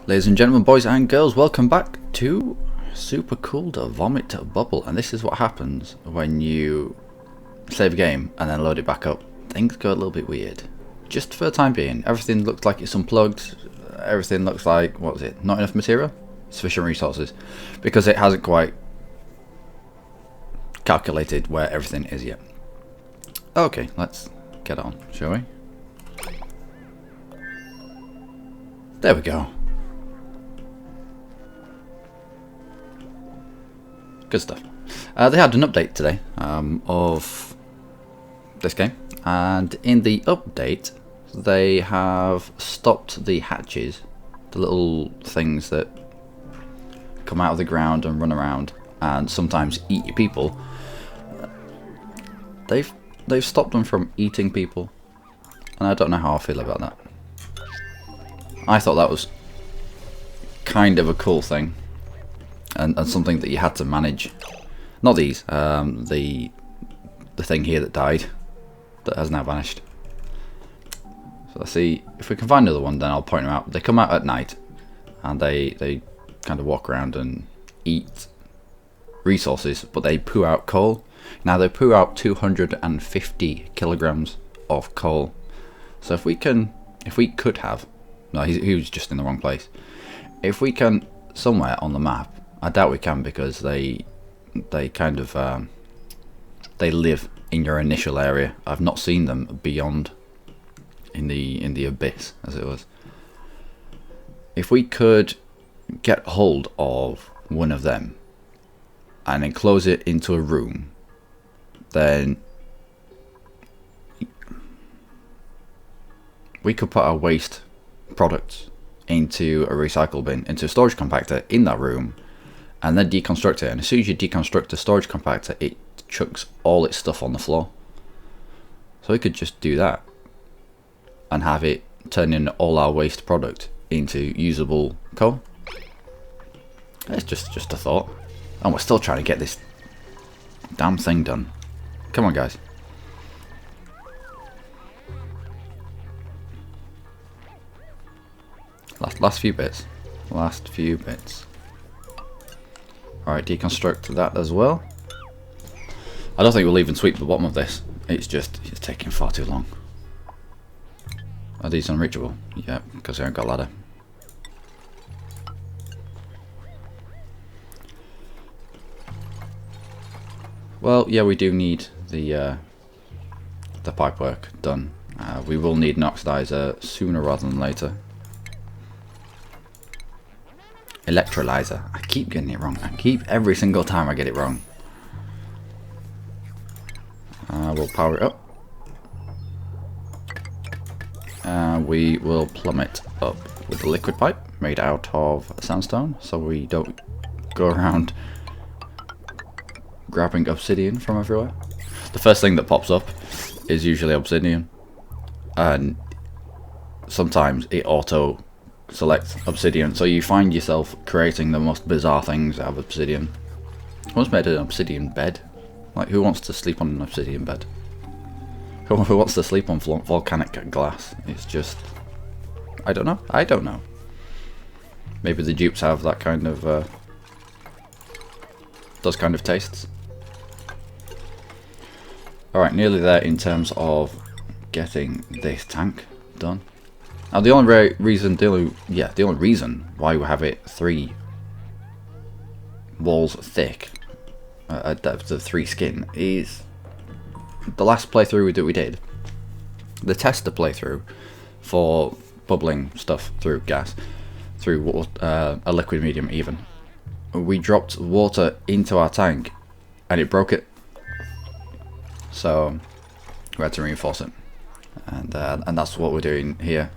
Ladies and gentlemen, boys and girls, welcome back to Super Cool to Vomit Bubble. And this is what happens when you save a game and then load it back up. Things go a little bit weird. Just for the time being, everything looks like it's unplugged. Everything looks like, what was it, not enough material? Sufficient resources. Because it hasn't quite calculated where everything is yet. Okay, let's get on, shall we? There we go. Good stuff. They had an update today of this game, and in the update they have stopped the hatches, the little things that come out of the ground and run around and sometimes eat your people. They've stopped them from eating people, and I don't know how I feel about that. I thought that was kind of a cool thing. And something that you had to manage. Not these, the thing here that died, that has now vanished. So let's see, if we can find another one, then I'll point them out. They come out at night, and they kind of walk around and eat resources, but they poo out coal. Now they poo out 250 kilograms of coal. So if we could have, no, he was just in the wrong place. If we can, somewhere on the map, I doubt we can, because they kind of they live in your initial area. I've not seen them beyond in the abyss, as it was. If we could get hold of one of them and enclose it into a room, then we could put our waste products into a recycle bin, into a storage compactor in that room, and then deconstruct it. And as soon as you deconstruct the storage compactor, it chucks all its stuff on the floor. So we could just do that and have it turn in all our waste product into usable coal. It's just a thought. And we're still trying to get this damn thing done. Come on, guys. Last few bits. Last few bits. Alright, deconstruct that as well. I don't think we'll even sweep the bottom of this. It's taking far too long. Are these unreachable? Yeah, because I haven't got a ladder. Well, yeah, we do need the pipework done. We will need an oxidizer sooner rather than later. Electrolyzer. I keep getting it wrong. Every single time I get it wrong. We'll power it up. And we will plumb it up with a liquid pipe made out of sandstone, so we don't go around grabbing obsidian from everywhere. The first thing that pops up is usually obsidian, and sometimes it auto select obsidian, so you find yourself creating the most bizarre things out of obsidian. I once made an obsidian bed. Like, who wants to sleep on an obsidian bed? Who wants to sleep on volcanic glass? It's just, I don't know. Maybe the dupes have that kind of those kind of tastes. Alright, nearly there in terms of getting this tank done. Now the only reason why we have it 3 walls thick, a depth of 3 skin, is the last playthrough that we did, the tester playthrough for bubbling stuff through gas, through water, a liquid medium even. We dropped water into our tank and it broke it, so we had to reinforce it, and that's what we're doing here.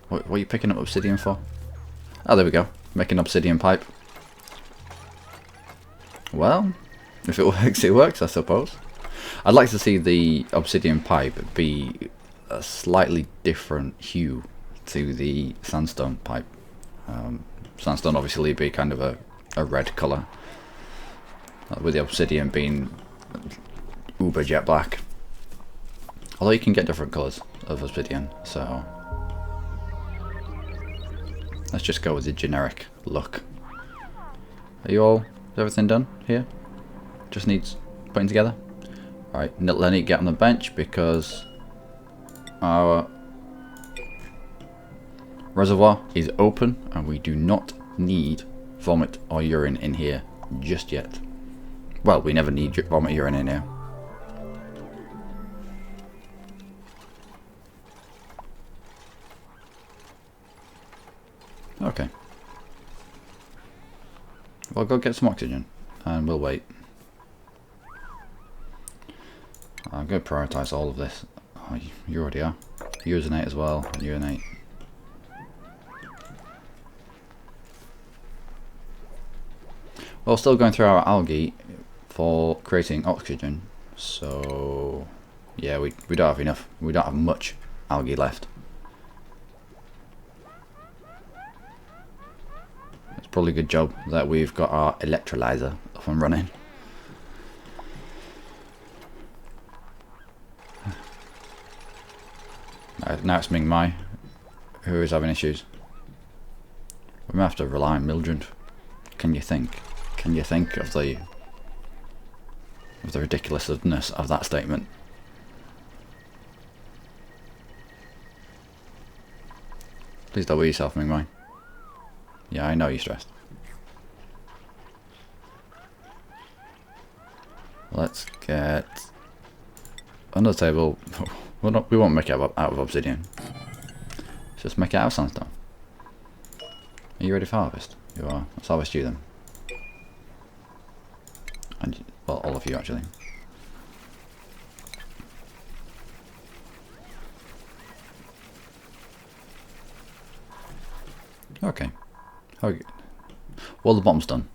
What are you picking up obsidian for? Oh, there we go. Making obsidian pipe. Well, if it works, it works, I suppose. I'd like to see the obsidian pipe be a slightly different hue to the sandstone pipe. Sandstone obviously be kind of a red colour, with the obsidian being uber jet black. Although you can get different colours of obsidian, so Let's just go with the generic look. Are you all? Is everything done here? Just needs putting together. Alright, Lenny, get on the bench because our reservoir is open and we do not need vomit or urine in here just yet. Well, we never need vomit urine in here. Okay. Well, go get some oxygen and we'll wait. I'm going to prioritise all of this. Oh, you already are. Urinate as well. Urinate. Well, still going through our algae for creating oxygen. So, yeah, we don't have enough. We don't have much algae left. It's probably a good job that we've got our electrolyzer up and running. Now it's Ming Mai who is having issues. We may have to rely on Mildred. Can you think? Can you think of the ridiculousness of that statement? Please don't be yourself, Ming Mai. Yeah, I know you're stressed. Let's get under the table. We won't make it out of obsidian. Let's just make it out of sandstone. Are you ready for harvest? You are. Let's harvest you then. And, well, all of you actually. Okay. Well, the bottom's done.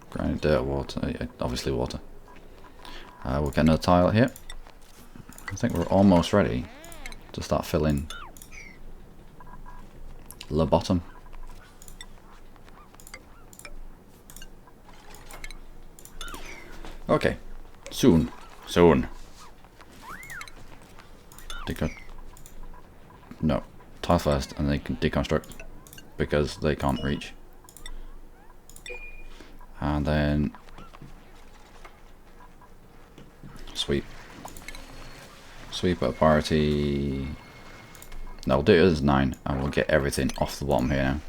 Ground dirt, water, yeah, obviously water. We'll get another tile here. I think we're almost ready to start filling the bottom. Okay, soon. No, tile first, and they can deconstruct because they can't reach. And then sweep at priority. No, we'll do it as 9, and we'll get everything off the bottom here now.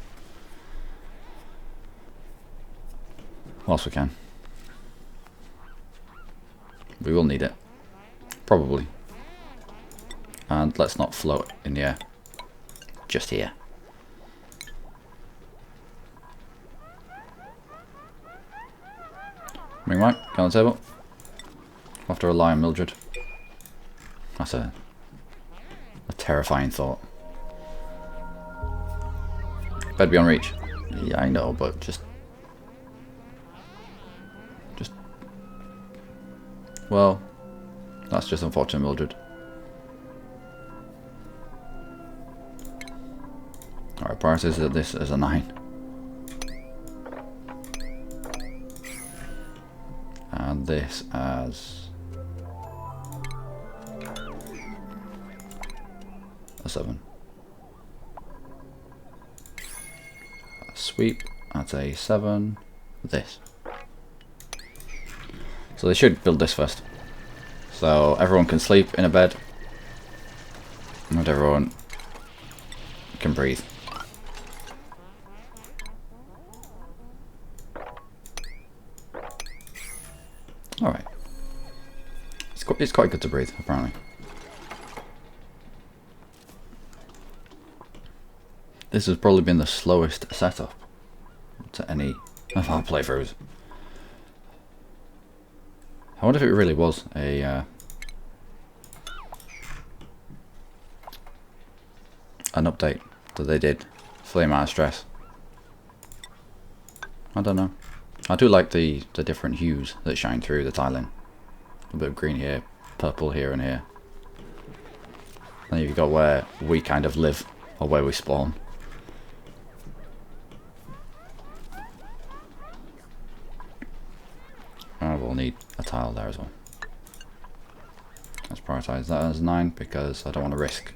Whilst we can. We will need it. Probably. And let's not float in the air. Just here. Ming Mai, get on the table. We'll have to rely on Mildred. That's a terrifying thought. Better be on reach. Yeah, I know, but just well, that's just unfortunate, Mildred. Alright, priorities at this as a 9. And this as a 7. Sweep, that's a 7. This. So they should build this first. So everyone can sleep in a bed. And everyone can breathe. Alright. It's quite good to breathe, apparently. This has probably been the slowest setup to any of our playthroughs. I wonder if it really was a an update that they did for the amount of stress. I don't know. I do like the different hues that shine through the tiling. A bit of green here, purple here and here. Then you've got where we kind of live, or where we spawn. And we'll need a tile there as well. Let's prioritise that as 9 because I don't want to risk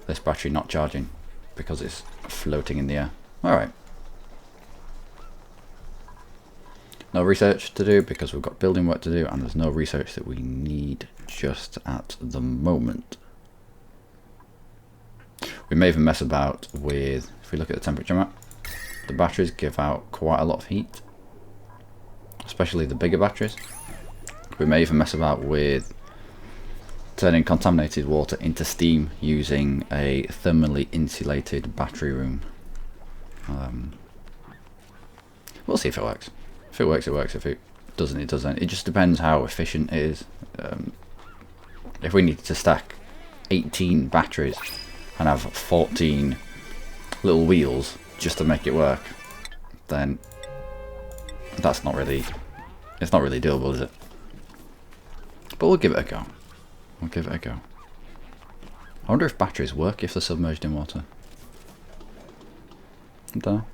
this battery not charging because it's floating in the air. Alright. No research to do because we've got building work to do, and there's no research that we need just at the moment. We may even mess about with, if we look at the temperature map, the batteries give out quite a lot of heat, especially the bigger batteries. We may even mess about with turning contaminated water into steam using a thermally insulated battery room. We'll see if it works. If it works, it works. If it doesn't, it doesn't. It just depends how efficient it is. If we need to stack 18 batteries and have 14 little wheels just to make it work, then that's not really, it's not really doable, is it? But we'll give it a go. We'll give it a go. I wonder if batteries work if they're submerged in water. I don't know.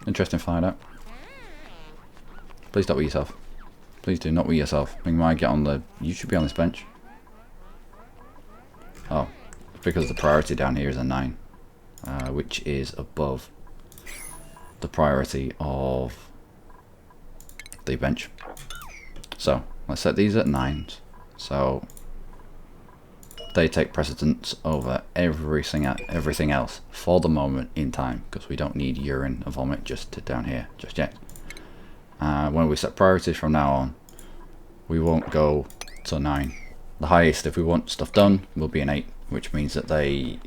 Interesting to find out. Please don't wee yourself. Please do not wee yourself. Ming-Mai, get on the... You should be on this bench. Oh. Because the priority down here is a 9. Which is above the priority of the bench. So, let's set these at 9s. So, they take precedence over everything else for the moment in time. Because we don't need urine and vomit just down here just yet. When we set priorities from now on, we won't go to 9. The highest, if we want stuff done, will be an 8, which means that they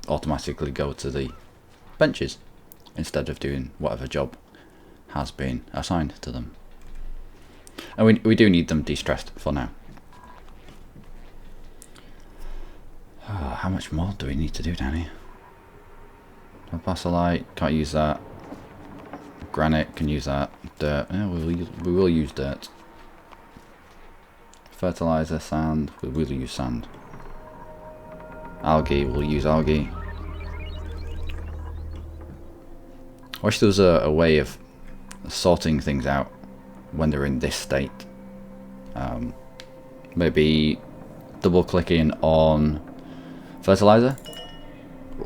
automatically go to the benches instead of doing whatever job has been assigned to them. And we do need them de-stressed for now. How much more do we need to do down here? Basalite, can't use that. Granite, can use that. Dirt, yeah, we will use dirt. Fertilizer, sand, we will use sand. Algae, we'll use algae. I wish there was a way of sorting things out when they're in this state. Maybe double clicking on fertilizer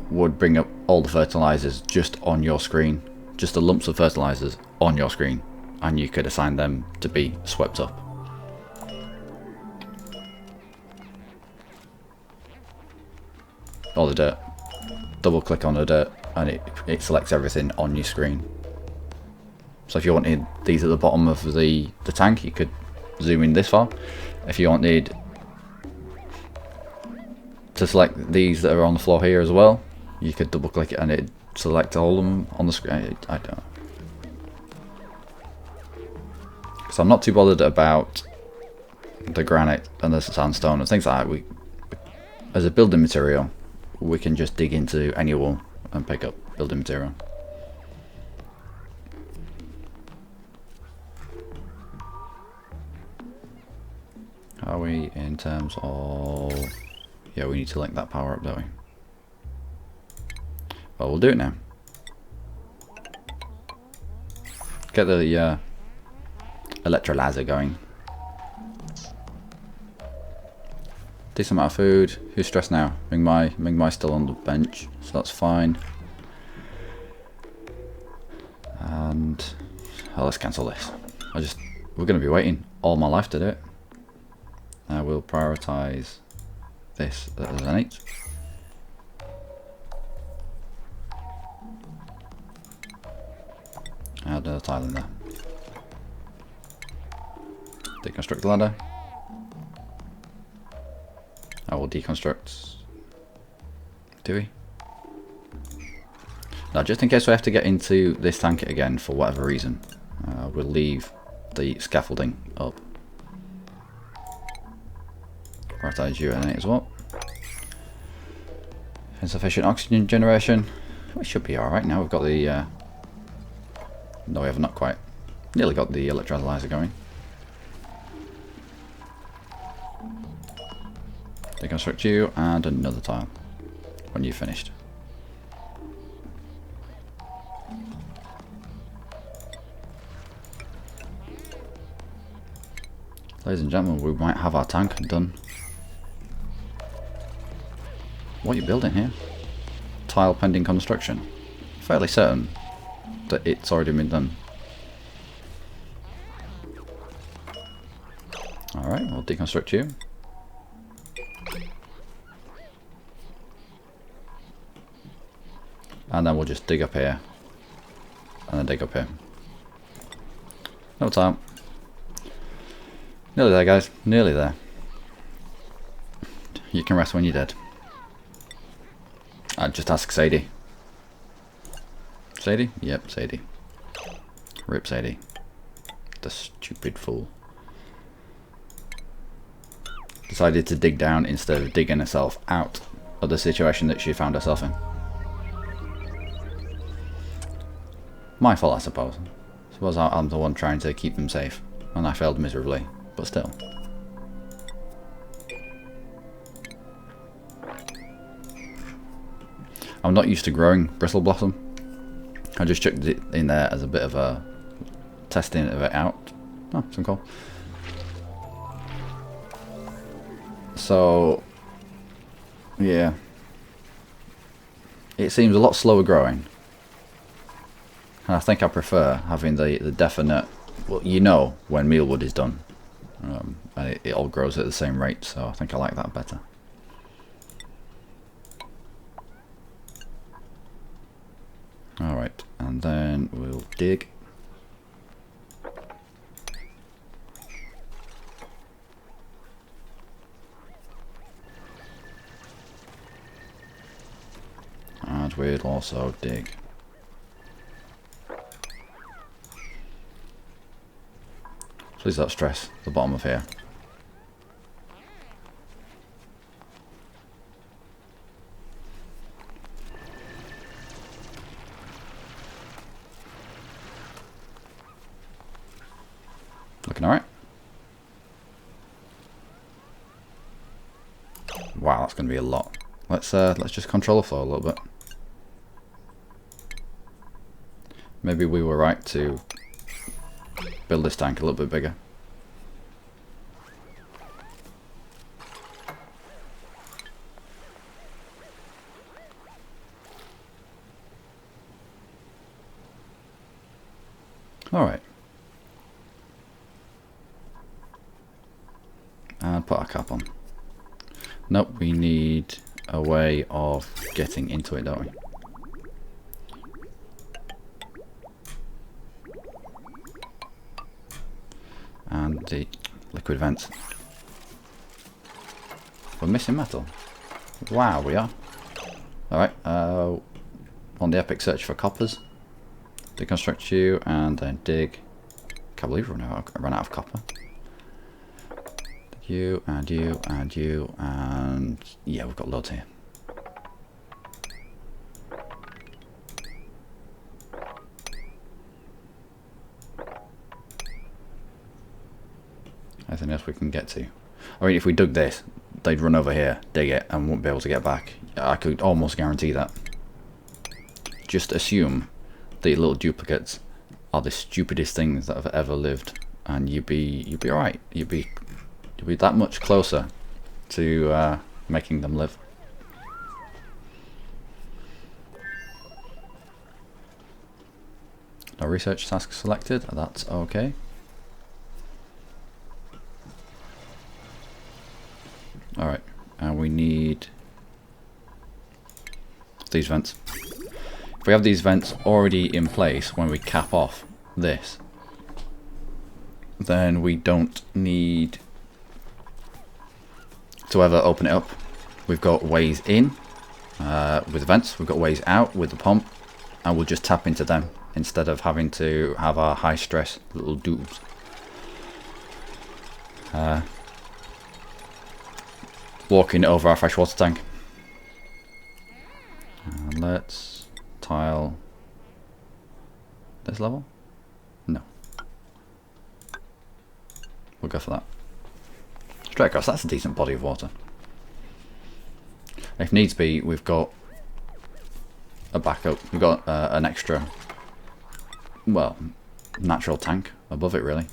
would bring up all the fertilizers just on your screen. Just the lumps of fertilizers on your screen, and you could assign them to be swept up. Or the dirt. Double click on the dirt and it selects everything on your screen. So if you wanted these at the bottom of the tank, you could zoom in this far. If you wanted to select these that are on the floor here as well, you could double click it and it select all of them on the screen. I don't know. So I'm not too bothered about the granite and the sandstone and things like that. As a building material, we can just dig into any wall and pick up building material. Are we in terms of... Yeah, we need to link that power up, don't we? Well, we'll do it now. Get the electrolyzer going. Decent amount of food. Who's stressed now? Ming-Mai's still on the bench, so that's fine. And let's cancel this. We're going to be waiting all my life to do it. We'll prioritise this as an 8. Add another tile in there. Deconstruct the ladder. I will deconstruct. Do we? Now, just in case we have to get into this tank again for whatever reason, we'll leave the scaffolding up. Prioritize you and 8 as well. Insufficient oxygen generation. We should be alright now. We've got the... No, we have not quite. Nearly got the electrolyzer going. Deconstruct you and another tile when you've finished. Ladies and gentlemen, we might have our tank done. What are you building here? Tile pending construction. Fairly certain that it's already been done. Alright, we'll deconstruct you. And then we'll just dig up here. And then dig up here. No time. Nearly there, guys. Nearly there. You can rest when you're dead. I'd just ask Sadie. Sadie? Yep, Sadie. Rip Sadie. The stupid fool. Decided to dig down instead of digging herself out of the situation that she found herself in. My fault, I suppose. I suppose I'm the one trying to keep them safe, and I failed miserably, but still. I'm not used to growing bristle blossom. I just chucked it in there as a bit of a testing of it out. Oh, some coal. So, yeah. It seems a lot slower growing. And I think I prefer having the definite, well, you know when mealwood is done. And it all grows at the same rate, so I think I like that better. Alright, and then we'll dig. And we'll also dig. Please don't stress the bottom of here. Looking alright. Wow, that's going to be a lot. Let's just control the flow a little bit. Maybe we were right to build this tank a little bit bigger. Alright. And put our cap on. Nope, we need a way of getting into it, don't we? And the liquid vents. We're missing metal. Wow, we are. Alright, on the epic search for coppers. Deconstruct you and then dig. Can't believe I ran out of copper. You and you and you and yeah, we've got loads here. Anything else we can get to? I mean, if we dug this, they'd run over here, dig it, and won't be able to get back. I could almost guarantee that. Just assume the little duplicates are the stupidest things that have ever lived, and you'd be alright. You'd be that much closer to making them live. No research task selected. That's okay. Alright, and we need these vents. If we have these vents already in place when we cap off this, then we don't need to ever open it up. We've got ways in with the vents, we've got ways out with the pump, and we'll just tap into them instead of having to have our high stress little tubes. Walking over our freshwater tank. And let's tile this level. No, we'll go for that. Straight across, that's a decent body of water. If needs be, we've got a backup. We've got an extra, well, natural tank above it, really.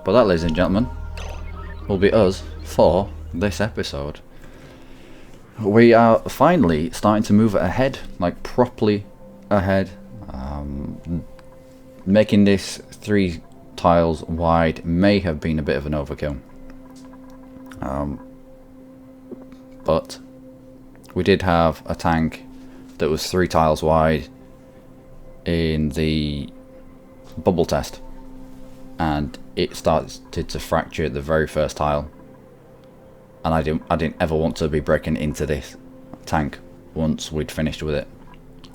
But that, ladies and gentlemen, will be us for this episode. we are finally starting to move ahead, like properly ahead. Making this 3 tiles wide may have been a bit of an overkill. But we did have a tank that was 3 tiles wide in the bubble test, and it started to fracture the very first tile, and I didn't ever want to be breaking into this tank once we'd finished with it,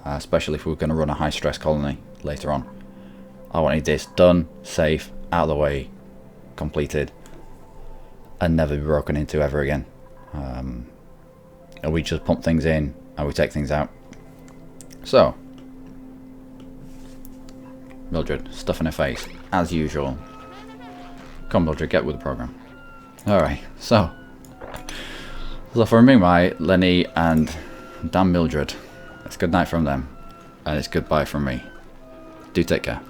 especially if we were going to run a high stress colony later on. I wanted this done, safe, out of the way, completed, and never be broken into ever again. And we just pump things in and we take things out. So, Mildred, stuff in her face, as usual. Come Mildred, get with the program. Alright, so from me, my Lenny and damn Mildred, it's good night from them, and it's goodbye from me. Do take care.